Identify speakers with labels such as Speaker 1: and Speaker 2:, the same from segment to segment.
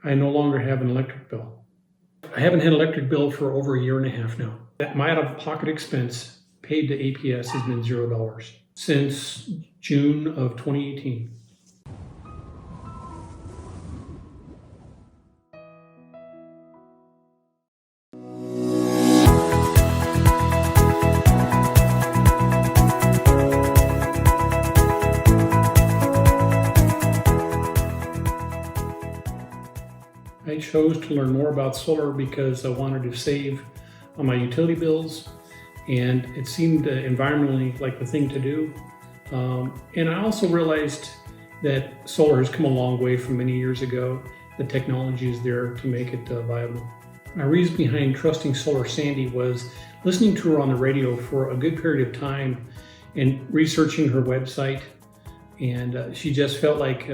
Speaker 1: I no longer have an electric bill. I haven't had an electric bill for over 1.5 years now. My out-of-pocket expense paid to APS has been $0 since June of 2018. I chose to learn more about solar because I wanted to save on my utility bills, and it seemed environmentally like the thing to do. And I also realized that solar has come a long way from many years ago. The technology is there to make it viable. My reason behind trusting Solar Sandy was listening to her on the radio for a good period of time and researching her website. And she just felt like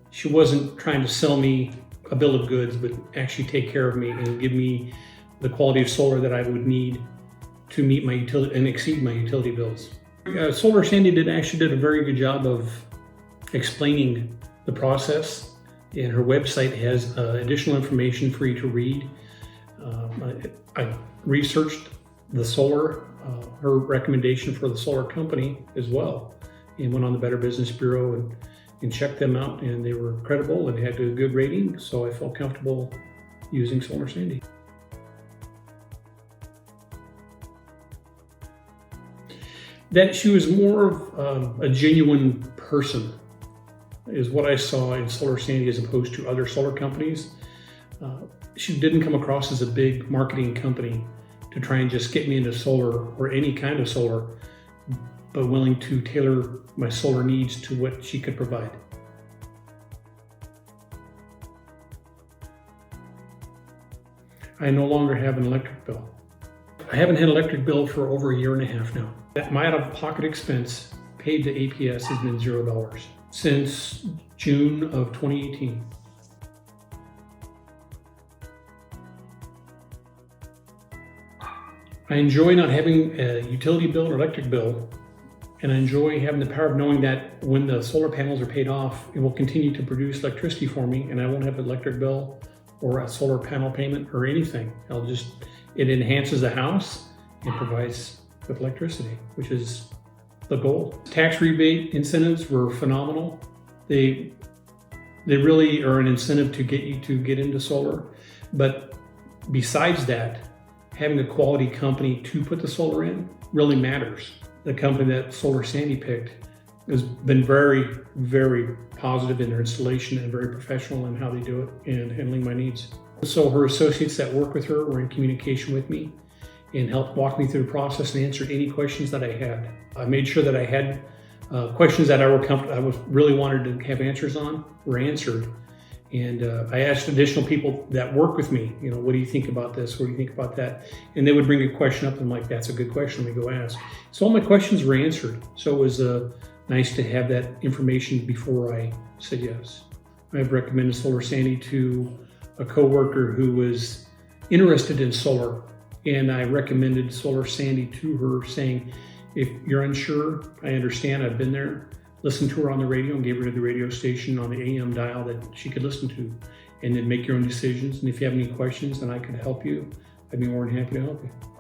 Speaker 1: she wasn't trying to sell me a bill of goods, but actually take care of me and give me the quality of solar that I would need to meet my utility and exceed my utility bills. Solar Sandy actually did a very good job of explaining the process, and her website has additional information for you to read. I researched the solar, her recommendation for the solar company as well, and went on the Better Business Bureau and checked them out, and they were credible and had a good rating, so I felt comfortable using Solar Sandy. That she was more of a genuine person is what I saw in Solar Sandy as opposed to other solar companies. She didn't come across as a big marketing company to try and just get me into solar or any kind of solar, but willing to tailor my solar needs to what she could provide. I no longer have an electric bill. I haven't had an electric bill for over 1.5 years now. My out-of-pocket expense paid to APS has been $0 since June of 2018. I enjoy not having a utility bill or electric bill, and I enjoy having the power of knowing that when the solar panels are paid off, it will continue to produce electricity for me, and I won't have an electric bill or a solar panel payment or anything. It enhances the house and provides with electricity, which is the goal. Tax rebate incentives were phenomenal. They really are an incentive to get you to get into solar. But besides that, having a quality company to put the solar in really matters. The company that Solar Sandy picked has been very, very positive in their installation and very professional in how they do it and handling my needs. So her associates that work with her were in communication with me and helped walk me through the process and answered any questions that I had. I made sure that I had questions that I really wanted to have answers on were answered. And I asked additional people that work with me, what do you think about this? What do you think about that? And they would bring a question up and I'm like, that's a good question, let me go ask. So all my questions were answered. So it was nice to have that information before I said yes. I've recommended Solar Sandy to a coworker who was interested in solar, and I recommended Solar Sandy to her saying, if you're unsure, I understand, I've been there. Listen to her on the radio and gave her the radio station on the AM dial that she could listen to, and then make your own decisions. And if you have any questions and I could help you, I'd be more than happy to help you.